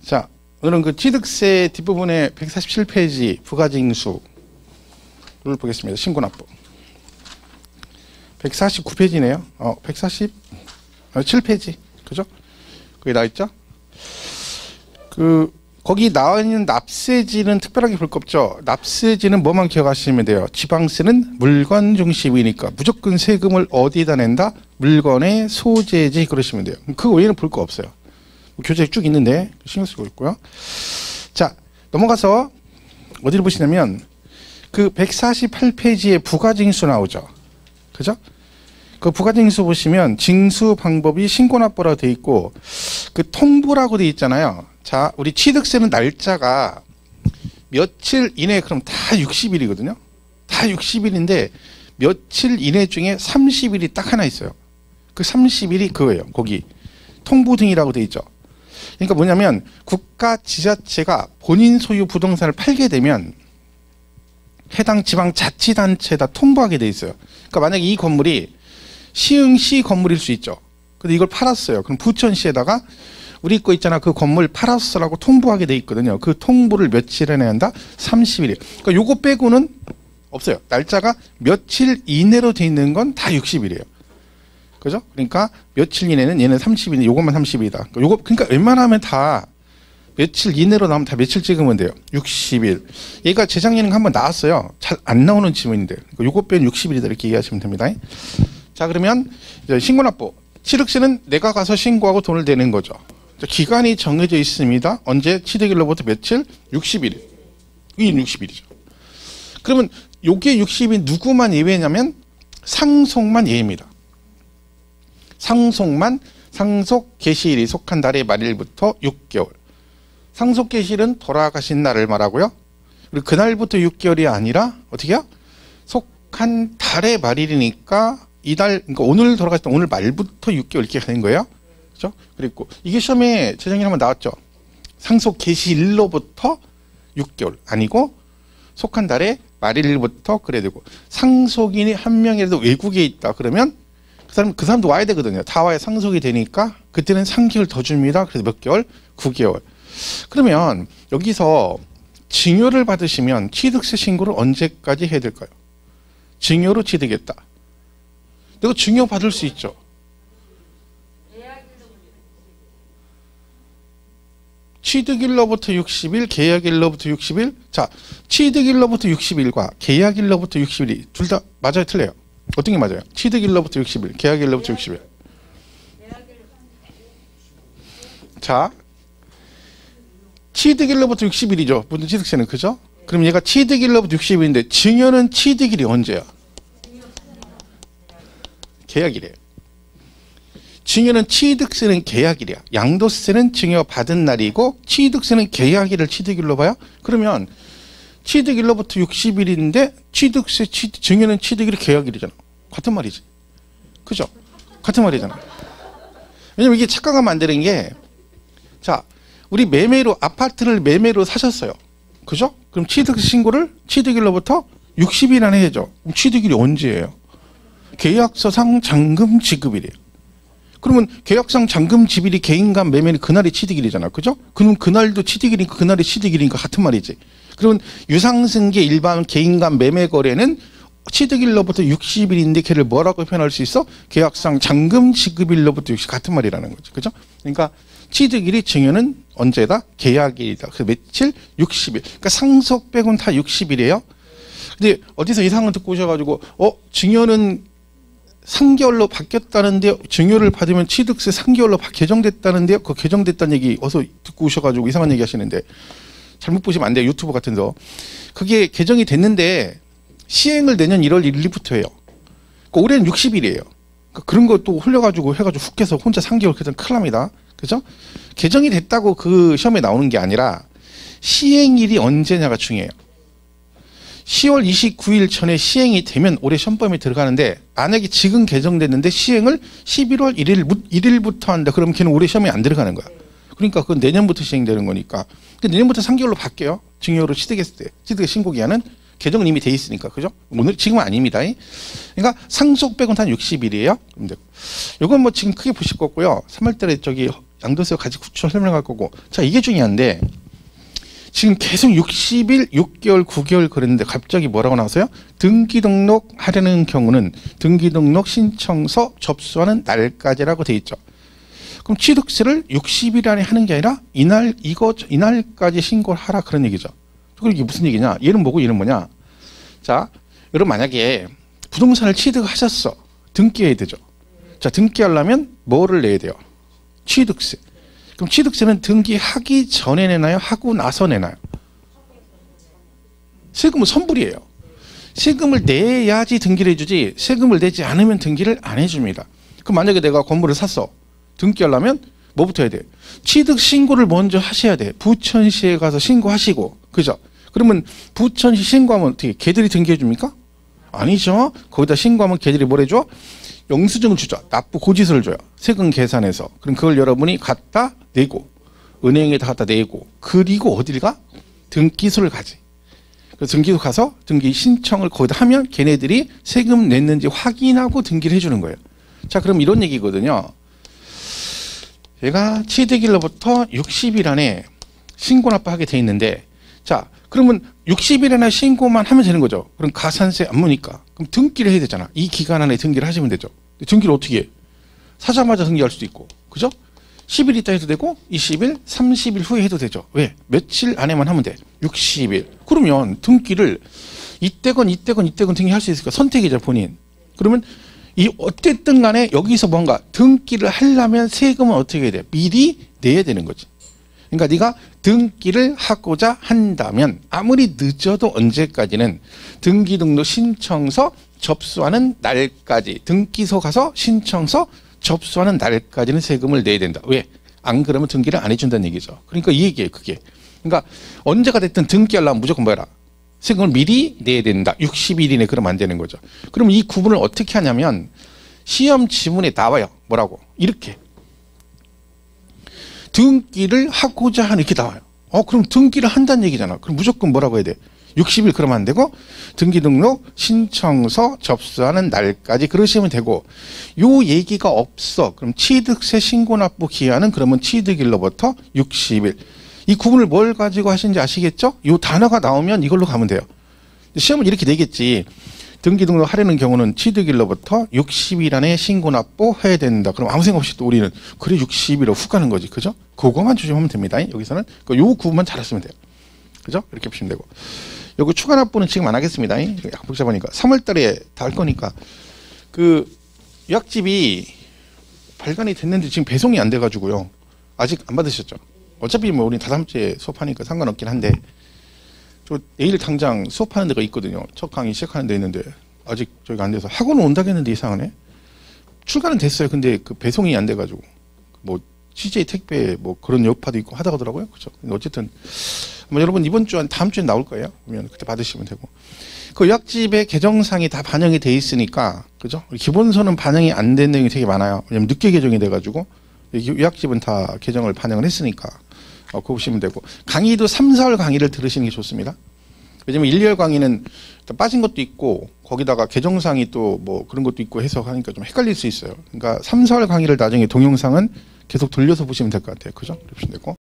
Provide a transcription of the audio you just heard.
자, 오늘은 그 취득세 뒷부분에 147페이지 부가징수를 보겠습니다. 신고납부. 149페이지네요. 147페이지. 그죠? 거기 나와 있죠? 거기 나와 있는 납세지는 특별하게 볼 거 없죠. 납세지는 뭐만 기억하시면 돼요. 지방세는 물건 중심이니까 무조건 세금을 어디다 낸다? 물건의 소재지 그러시면 돼요. 그 외에는 볼 거 없어요. 교재에 쭉 있는데 신경 쓰고 있고요. 자, 넘어가서 어디를 보시냐면 그 148페이지에 부가징수 나오죠. 그죠? 그 부가징수 보시면 징수 방법이 신고납부라고 돼 있고 그 통보라고 돼 있잖아요. 자, 우리 취득세는 날짜가 며칠 이내 그럼 다 60일이거든요. 다 60일인데 며칠 이내 중에 30일이 딱 하나 있어요. 그 30일이 그거예요. 거기 통보 등이라고 돼 있죠. 그러니까 뭐냐면 국가 지자체가 본인 소유 부동산을 팔게 되면 해당 지방자치단체에다 통보하게 돼 있어요. 그러니까 만약에 이 건물이 시흥시 건물일 수 있죠. 근데 이걸 팔았어요. 그럼 부천시에다가 우리 거 있잖아. 그 건물 팔았어라고 통보하게 돼 있거든요. 그 통보를 며칠에 내야 한다? 30일. 그러니까 요거 빼고는 없어요. 날짜가 며칠 이내로 돼 있는 건 다 60일이에요. 그죠? 그러니까 며칠 이내는 얘는 30일, 요것만 30일이다. 그러니까 웬만하면 다 며칠 이내로 나오면 다 며칠 찍으면 돼요. 60일. 얘가 재작년에 한번 나왔어요. 잘 안 나오는 지문인데. 그러니까 요거 빼면 60일이다. 이렇게 이해하시면 됩니다. 자, 그러면 이제 신고납부. 취득세는 내가 가서 신고하고 돈을 내는 거죠. 기간이 정해져 있습니다. 언제? 취득일로부터 며칠? 60일. 이게 60일이죠. 그러면 요게 60일 누구만 예외냐면 상속만 예외입니다. 상속 개시일이 속한 달의 말일부터 6개월. 상속 개시일은 돌아가신 날을 말하고요. 그리고 그날부터 6개월이 아니라 어떻게 해요? 속한 달의 말일이니까 이달, 그러니까 오늘 돌아가신 오늘 말부터 6개월 이렇게 되는 거예요. 그죠? 그리고 이게 시험에 재작년에 한번 나왔죠. 상속 개시일로부터 6개월 아니고 속한 달의 말일부터 그래야 되고 상속인이 한 명이라도 외국에 있다 그러면 그 사람도 와야 되거든요. 다 와야 상속이 되니까 그때는 3개월 더 줍니다. 그래서 몇 개월? 9개월. 그러면 여기서 증여를 받으시면 취득세 신고를 언제까지 해야 될까요? 증여로 취득했다. 내가 증여 받을 수 있죠. 취득일로부터 60일, 계약일로부터 60일. 자, 취득일로부터 60일과 계약일로부터 60일이 둘 다 맞아요, 틀려요? 어떤 게 맞아요? 취득일로부터 60일, 계약일로부터 60일. 자, 취득일로부터 60일이죠. 모든 취득세는. 그죠? 그럼 얘가 취득일로부터 60일인데 증여는 취득일이 언제야? 계약일이에요. 증여는 취득세는 계약일이야. 양도세는 증여받은 날이고 취득세는 계약일을 취득일로 봐요. 그러면 취득일로부터 60일인데 증여는 취득일이 계약일이잖아. 같은 말이지. 그죠? 같은 말이잖아. 왜냐면 이게 착각하면 안 되는 게, 자, 우리 매매로 아파트를 매매로 사셨어요. 그죠? 그럼 취득세 신고를 취득일로부터 60일 안에 해야죠. 그럼 취득일이 언제예요? 계약서상 잔금 지급일이에요. 그러면 계약상 잔금 지급일이 개인간 매매는 그날이 취득일이잖아. 그죠? 그럼 그날도 취득일이니까 그날이 취득일이니까 같은 말이지. 그러면 유상승계 일반 개인간 매매 거래는 취득일로부터 60일인데 걔를 뭐라고 표현할 수 있어? 계약상 잔금 지급일로부터 60일 같은 말이라는 거죠. 그죠? 그러니까 취득일이 증여는 언제다? 계약일이다. 그래서 며칠? 60일. 그러니까 상속 빼고는 다 60일이에요. 근데 어디서 이상한 거 듣고 오셔가지고 증여는 3개월로 바뀌었다는데요. 증여를 받으면 취득세 3개월로 개정됐다는데요. 그 개정됐다는 얘기 어서 듣고 오셔가지고 이상한 얘기 하시는데 잘못 보시면 안 돼요. 유튜브 같은 거. 그게 개정이 됐는데 시행을 내년 1월 1일부터 해요. 그러니까 올해는 60일이에요. 그러니까 그런 것도 흘려가지고 해가지고 훅 해서 혼자 3개월 그래서 큰일 납니다. 그죠? 개정이 됐다고 그 시험에 나오는 게 아니라 시행일이 언제냐가 중요해요. 10월 29일 전에 시행이 되면 올해 시험범위에 들어가는데 만약에 지금 개정됐는데 시행을 11월 1일부터 한다. 그러면 걔는 올해 시험에 안 들어가는 거야. 그러니까 그건 내년부터 시행되는 거니까. 내년부터 3개월로 바뀌어요. 증여로 취득했을 때. 취득의 신고기한은 개정은 이미 돼 있으니까. 그죠? 오늘 지금은 아닙니다. 그러니까 상속 빼고는 한 60일이에요. 이건 뭐 지금 크게 보실 거 없고요. 3월달에 양도세와 같이 구체적으로 설명할 거고. 자, 이게 중요한데 지금 계속 60일, 6개월, 9개월 그랬는데 갑자기 뭐라고 나왔어요? 등기 등록하려는 경우는 등기 등록 신청서 접수하는 날까지라고 돼 있죠. 그럼 취득세를 60일 안에 하는 게 아니라 이날까지 신고를 하라 그런 얘기죠. 그럼 이게 무슨 얘기냐? 얘는 뭐고 얘는 뭐냐? 자, 여러분 만약에 부동산을 취득하셨어. 등기해야 되죠. 자, 등기하려면 뭐를 내야 돼요? 취득세. 그럼 취득세는 등기하기 전에 내나요? 하고 나서 내나요? 세금은 선불이에요. 세금을 내야지 등기를 해주지 세금을 내지 않으면 등기를 안 해줍니다. 그럼 만약에 내가 건물을 샀어. 등기하려면 뭐부터 해야 돼? 취득 신고를 먼저 하셔야 돼. 부천시에 가서 신고하시고. 그죠? 그러면 부천시 신고하면 어떻게 걔들이 등기해 줍니까? 아니죠. 거기다 신고하면 걔들이 뭘 해줘? 영수증을 주죠. 납부 고지서를 줘요. 세금 계산해서. 그럼 그걸 여러분이 갖다 내고 은행에다 갖다 내고 그리고 어딜 가? 등기소를 가지. 그래서 등기소 가서 등기 신청을 거기다 하면 걔네들이 세금 냈는지 확인하고 등기를 해주는 거예요. 자, 그럼 이런 얘기거든요. 얘가 취득일로부터 60일 안에 신고 납부하게 돼 있는데 자, 그러면 60일 안에 신고만 하면 되는 거죠. 그럼 가산세 안 무니까. 그럼 등기를 해야 되잖아. 이 기간 안에 등기를 하시면 되죠. 등기를 어떻게 해? 사자마자 등기할 수도 있고. 그죠? 10일 있다 해도 되고 20일, 30일 후에 해도 되죠. 왜? 며칠 안에만 하면 돼. 60일. 그러면 등기를 이때건 등기할 수 있을까? 선택이죠, 본인. 그러면 이 어쨌든 간에 여기서 뭔가 등기를 하려면 세금은 어떻게 해야 돼? 미리 내야 되는 거지. 그러니까 네가 등기를 하고자 한다면 아무리 늦어도 언제까지는 등기 등록 신청서 접수하는 날까지 등기소 가서 신청서 접수하는 날까지는 세금을 내야 된다. 왜? 안 그러면 등기를 안 해준다는 얘기죠. 그러니까 이 얘기예요. 그게. 그러니까 언제가 됐든 등기하려면 무조건 뭐라? 세금을 미리 내야 된다. 60일 이내 그러면 안 되는 거죠. 그럼 이 구분을 어떻게 하냐면 시험 지문에 나와요. 뭐라고? 이렇게. 등기를 하고자 하는 이렇게 나와요. 그럼 등기를 한다는 얘기잖아. 그럼 무조건 뭐라고 해야 돼? 60일 그러면 안 되고 등기 등록 신청서 접수하는 날까지 그러시면 되고 요 얘기가 없어. 그럼 취득세 신고 납부 기한은 그러면 취득일로부터 60일. 이 구분을 뭘 가지고 하시는지 아시겠죠? 요 단어가 나오면 이걸로 가면 돼요. 시험은 이렇게 내겠지. 등기 등록 하려는 경우는 취득일로부터 60일 안에 신고 납부해야 된다. 그럼 아무 생각 없이 또 우리는 그래 60일로 훅 가는 거지. 그죠? 그거만 조심하면 됩니다. 여기서는 요 구분만 잘했으면 돼요. 그죠? 이렇게 보시면 되고. 요거 추가 납부는 지금 안 하겠습니다. 약간 복잡하니까 3월 달에 다 할 거니까 그 요약집이 발간이 됐는데 지금 배송이 안 돼 가지고요. 아직 안 받으셨죠? 어차피 뭐 우리 다다음 주에 수업하니까 상관없긴 한데 저 내일 당장 수업하는 데가 있거든요. 첫 강의 시작하는 데 있는데 아직 저희가 안 돼서 학원은 온다겠는데 이상하네. 출간은 됐어요. 근데 그 배송이 안 돼가지고 뭐 CJ 택배 뭐 그런 여파도 있고 하다 하더라고요. 그렇죠. 어쨌든 뭐 여러분 이번 주 다음 주에 나올 거예요. 그러면 그때 받으시면 되고 그 요약집의 개정상이 다 반영이 돼 있으니까 그죠? 기본서는 반영이 안 된 내용이 되게 많아요. 왜냐면 늦게 개정이 돼가지고 요약집은 다 개정을 반영을 했으니까. 그거 보시면 되고 강의도 3, 4월 강의를 들으시는 게 좋습니다. 왜냐면 1, 2월 강의는 빠진 것도 있고 거기다가 개정상이 또 뭐 그런 것도 있고 해서 하니까 좀 헷갈릴 수 있어요. 그러니까 3, 4월 강의를 나중에 동영상은 계속 돌려서 보시면 될 것 같아요. 그죠? 보시면 되고